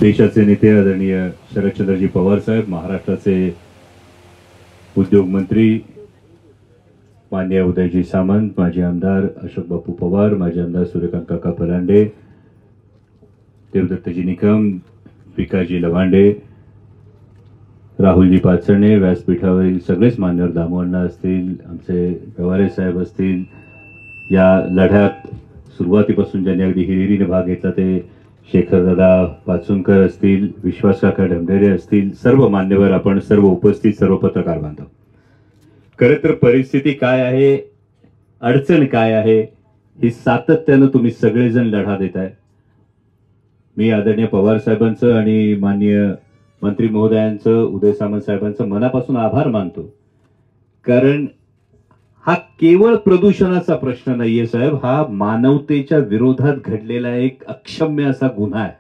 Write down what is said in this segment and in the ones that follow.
देशाचे नेते आदरणीय शरदचंद्रजी पवार साहेब, महाराष्ट्राचे उद्योग मंत्री माननीय उदयजी सामंत, माजी आमदार अशोक बापू पवार, माजी आमदार सूर्यकांत काका पलांडे, देवदत्तजी निकम, विकासजी लवांडे, राहुलजी पाचरणे, व्यासपीठावरील सगळेच मान्यवर, दामोअण्णा असतील, आमचे गवारे साहेब असतील, या लढ्यात सुरुवातीपासून ज्यांनी अगदी हिरिरीने भाग घेतला ते शेखरदादा पाचुनकर असतील, विश्वासकाका ढमढेरे असतील, सर्व मान्यवर, आपण सर्व उपस्थित सर्व पत्रकार बांधव. खरं तर परिस्थिती काय आहे, अडचण काय आहे, ही सातत्यानं तुम्ही सगळेजण लढा देताय. मी आदरणीय पवार साहेबांचं आणि माननीय मंत्री महोदयांचं, उदय सामंत साहेबांचं मनापासून आभार मानतो. कारण हा केवळ प्रदूषणाचा प्रश्न नाहीये साहेब, हा मानवतेच्या विरोधात घडलेला एक अक्षम्य असा गुन्हा आहे.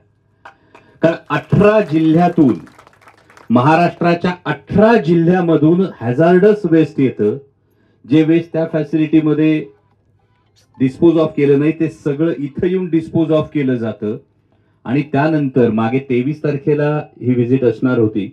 कारण 18 जिल्ह्यातून, महाराष्ट्राच्या 18 जिल्ह्यामधून हॅझार्डस वेस्ट येतं. जे वेस्ट त्या फॅसिलिटीमध्ये डिस्पोज ऑफ केलं नाही ते सगळं इथं येऊन डिस्पोज ऑफ केलं जातं. आणि त्यानंतर मागे 23 तारखेला ही व्हिजिट असणार होती,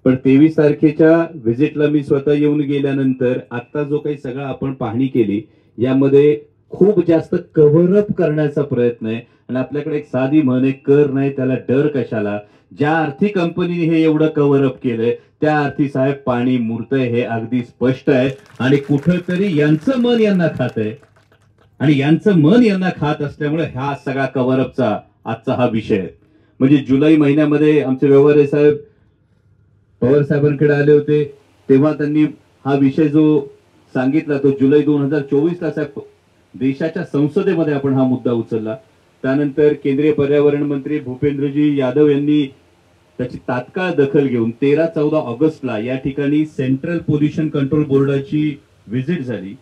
पण 23 तारखेच्या व्हिजिटला मी स्वतः येऊन गेल्यानंतर आता जो काही सगळं आपण पाहणी केली, यामध्ये खूप जास्त कव्हरअप करण्याचा प्रयत्न आहे. आणि आपल्याकडे एक साधी म्हण आहे, कर नाही त्याला डर कशाला. ज्या अर्थी कंपनीने हे एवढं कव्हरअप केलंय त्या अर्थी साहेब पाणी मुरतंय हे अगदी स्पष्ट आहे. आणि कुठंतरी यांचं मन यांना खात आहे, आणि यांचं मन यांना खात असल्यामुळे हा सगळा कव्हरअपचा आजचा हा विषय आहे. म्हणजे जुलै महिन्यामध्ये आमचे व्यवहारे साहेब पवार साहेबांकडे आले होते, तेव्हा त्यांनी हा विषय जो सांगितला तो जुलै 2024ला साहेब देशाच्या संसदेमध्ये आपण हा मुद्दा उचलला. त्यानंतर केंद्रीय पर्यावरण मंत्री भूपेंद्रजी यादव यांनी त्याची तात्काळ दखल घेऊन 13-14 ऑगस्टला या ठिकाणी सेंट्रल पोल्युशन कंट्रोल बोर्डाची व्हिजिट झाली.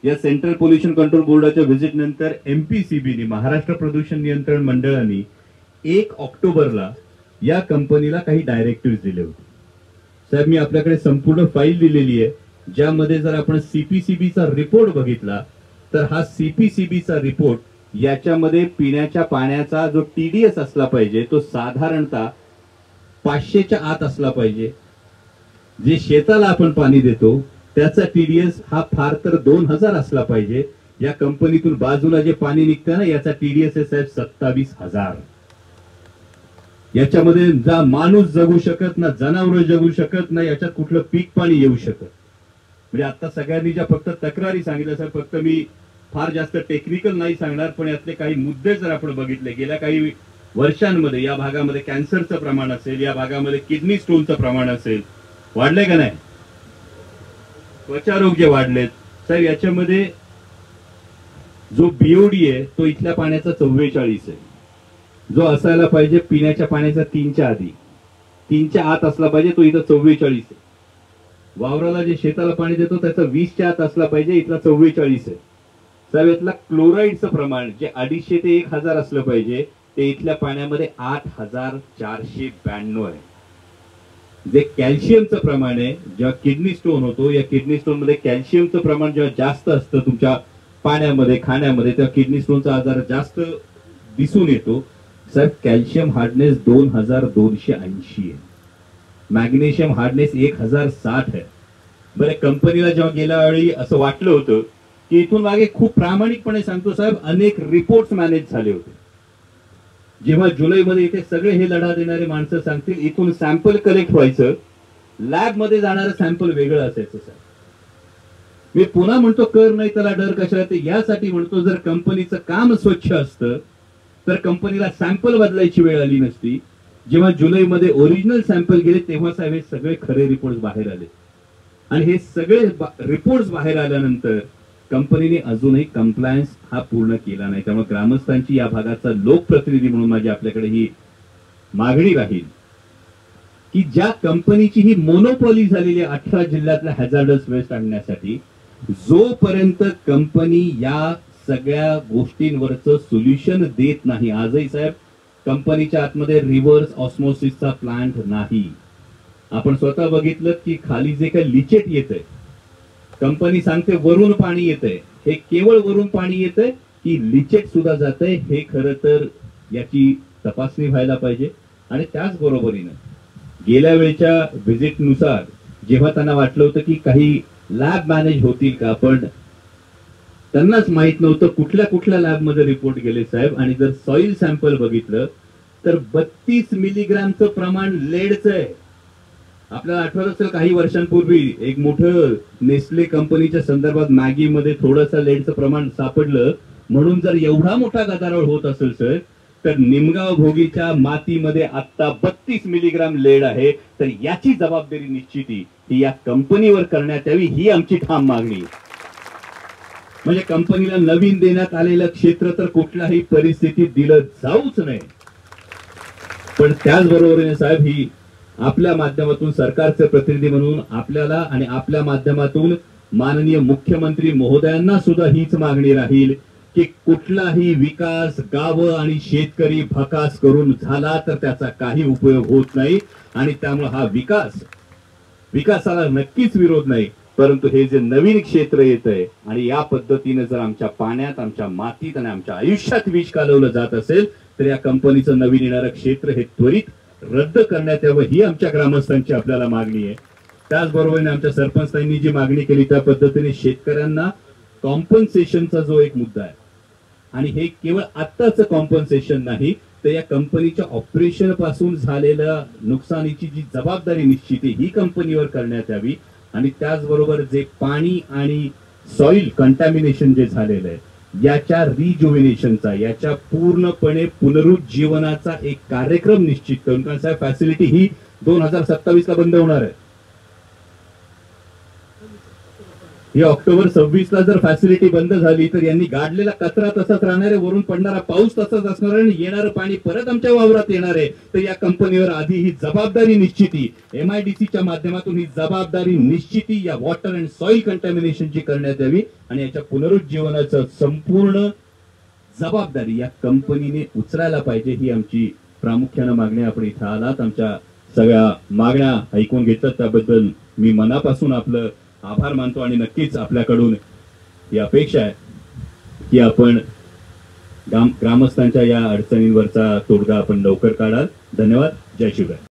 या सेंट्रल पोल्युशन कंट्रोल बोर्डाच्या व्हिजिट नंतर एमपीसीबीनी, महाराष्ट्र प्रदूषण नियंत्रण मंडळाने 1 ऑक्टोबरला या कंपनीला काही डायरेक्टिव्ह दिले होते. साहेब मी आपल्याकडे संपूर्ण फाईल दिलेली आहे, ज्यामध्ये जर आपण सीपीसीबीचा रिपोर्ट बघितला तर हा सीपीसीबीचा रिपोर्ट, याच्यामध्ये पिण्याच्या पाण्याचा जो टीडीएस असला पाहिजे तो साधारणतः 500च्या आत असला पाहिजे. जे शेताला आपण पाणी देतो त्याचा टीडीएस हा फार तर 2000 असला पाहिजे. या कंपनीतून बाजूला जे पाणी निघतं ना, याचा टीडीएस आहे साहेब 27,000. याच्यामध्ये जा माणूस जगू शकत ना, जनावर जगू शकत ना, याच्यात कुठलं पीक पाणी येऊ शकत. म्हणजे आता सगळ्यांनी ज्या फक्त तक्रारी सांगितल्या साहेब, फक्त मी फार जास्त टेक्निकल नाही सांगणार, पण यातले काही मुद्दे जर आपण बघितले, गेल्या काही वर्षांमध्ये या भागामध्ये कॅन्सरचं प्रमाण असेल, या भागामध्ये किडनी स्टोनचं प्रमाण असेल, वाढलंय का नाही, त्वचारोग्य वाढलेत साहेब. याच्यामध्ये जो बीओडी आहे तो इथल्या पाण्याचा 44 आहे, जो असायला पाहिजे पिण्याच्या पाण्याचा 3च्या आधी, 3च्या आत असला पाहिजे, तो इथं 44 आहे. वावराला जे शेताला पाणी देतो त्याचा 20च्या आत असला पाहिजे, इथला 44 आहे साहेब. इथला क्लोराईडचं प्रमाण जे 250 ते 1000 असलं पाहिजे, ते इथल्या पाण्यामध्ये 8492 आहे. जे कॅल्शियमचं प्रमाण आहे, जेव्हा किडनी स्टोन होतो, या किडनी स्टोन मध्ये कॅल्शियमचं प्रमाण जेव्हा जास्त असतं तुमच्या पाण्यामध्ये, खाण्यामध्ये, तेव्हा किडनी स्टोनचा आजार जास्त दिसून येतो साहेब. कॅल्शियम हार्डनेस 2280 आहे, मॅग्नेशियम हार्डनेस 1060 आहे. बरं, कंपनीला जेव्हा गेल्या वेळी असं वाटलं होतं की इथून मागे खूप प्रामाणिकपणे सांगतो साहेब, अनेक रिपोर्ट्स मॅनेज झाले होते. जेव्हा जुलैमध्ये इथे सगळे हे लढा देणारे माणसं सांगतील इथून सॅम्पल कलेक्ट व्हायचं, लॅब मध्ये जाणारं सॅम्पल वेगळं असायचं साहेब. मी पुन्हा म्हणतो, कर नाही त्याला डर कशाला, ते यासाठी म्हणतो जर कंपनीचं काम स्वच्छ असतं तर कंपनीला सॅम्पल बदलायची वेळ आली नसती. जेव्हा जुलैमध्ये ओरिजिनल सॅम्पल गेले तेव्हा साहेब हे सगळे खरे रिपोर्ट बाहेर आले. आणि हे सगळे रिपोर्ट्स बाहेर आल्यानंतर कंपनीने अजूनही कंप्लायन्स हा पूर्ण केला नाही. त्यामुळे ग्रामस्थांची, या भागाचा लोकप्रतिनिधी म्हणून माझी आपल्याकडे ही मागणी राहील की ज्या कंपनीची ही मोनोपॉली झालेली 18 जिल्ह्यातल्या हॅझार्डस वेस्ट आणण्यासाठी, जोपर्यंत कंपनी या सगळ्या गोष्टींवरचं सोल्युशन देत नाही, आजही साहेब कंपनीच्या आतमध्ये रिव्हर्स ऑस्मोसिसचा प्लांट नाही. आपण स्वतः बघितलं की खाली जे काही लिचेट येतंय, कंपनी सांगते वरून पाणी येतंय, हे केवळ वरून पाणी येतंय की लिचेट सुद्धा जातंय, हे खरं तर याची तपासणी व्हायला पाहिजे. आणि त्याच बरोबरीनं गेल्या वेळच्या व्हिजिटनुसार जेव्हा त्यांना वाटलं होतं की काही लॅब मॅनेज होतील का, पण त्यांनाच माहित नव्हतं कुठल्या कुठल्या लॅबमध्ये रिपोर्ट गेले साहेब. आणि जर सॉइल सॅम्पल बघितलं तर 32 मिलीग्रामचं प्रमाण लेडचं आहे. आपल्याला आठवत असेल काही वर्षांपूर्वी एक मोठं नेस्ले कंपनीच्या संदर्भात मॅगी मध्ये थोडंसं लेडचं प्रमाण सापडलं, म्हणून जर एवढा मोठा गदारोळ होत असेल सर, तर निमगाव भोगीच्या मातीमध्ये आता 32 मिलीग्राम लेड आहे. तर याची जबाबदारी निश्चिती ही या कंपनीवर करण्यात यावी, ही आमची ठाम मागणी. म्हणजे कंपनीला नवीन देण्यात आलेलं क्षेत्र तर कुठल्याही परिस्थितीत दिलं जाऊच नये. पण त्याचबरोबरीने साहेब, ही आपल्या माध्यमातून सरकारचे प्रतिनिधी म्हणून आपल्याला आणि आपल्या माध्यमातून माननीय मुख्यमंत्री महोदयांना सुद्धा हीच मागणी राहील की कुठलाही विकास गावं आणि शेतकरी भकास करून झाला तर त्याचा काही उपयोग होत नाही. आणि त्यामुळे हा विकासाला नक्कीच विरोध नाही, परंतु हे जे नवीन क्षेत्र येत आहे आणि या पद्धतीने जर आमच्या पाण्यात, आमच्या मातीत आणि आमच्या आयुष्यात विष कालवलं जात असेल तर या कंपनीचं नवीन येणारं क्षेत्र हे त्वरित रद्द करण्यात यावं, ही आमच्या ग्रामस्थांची आपल्याला मागणी आहे. त्याचबरोबरीने आमच्या सरपंचांनी जी मागणी केली त्या पद्धतीने शेतकऱ्यांना कॉम्पन्सेशनचा जो एक मुद्दा आहे, आणि हे केवळ आत्ताचं कॉम्पन्सेशन नाही तर या कंपनीच्या ऑपरेशन पासून झालेल्या नुकसानीची जी जबाबदारी निश्चिती ही कंपनीवर करण्यात यावी. आणि त्याचबरोबर जे पाणी आणि सॉइल कंटॅमिनेशन जे झालेलं आहे याच्या रिज्युव्हिनेशनचा, याच्या पूर्णपणे पुनरुज्जीवनाचा एक कार्यक्रम निश्चित करून, कारण साहेब फॅसिलिटी ही 2027 ला बंद होणार आहे. ही ऑक्टोबर 26 ला जर फॅसिलिटी बंद झाली तर यांनी गाडलेला कचरा तसाच राहणार आहे, वरून पडणारा पाऊस तसाच असणार आहे आणि येणारं पाणी परत आमच्या वावरात येणार आहे. तर या कंपनीवर आधी ही जबाबदारी निश्चिती, MIDCच्या माध्यमातून ही जबाबदारी निश्चिती या वॉटर अँड सॉइल कंटॅमिनेशनची करण्यात यावी आणि याच्या पुनरुज्जीवनाचं संपूर्ण जबाबदारी या कंपनीने उचलायला पाहिजे, ही आमची प्रामुख्यानं मागणी. आपण इथं आलात, आमच्या सगळ्या मागण्या ऐकून घेतल्यात त्याबद्दल मी मनापासून आपलं आभार मानतो. आणि नक्कीच आपल्याकडून ही अपेक्षा आहे की आपण ग्रामस्थांच्या या अडचणींवरचा तोडगा आपण लवकर काढाल. धन्यवाद. जय शिवराय.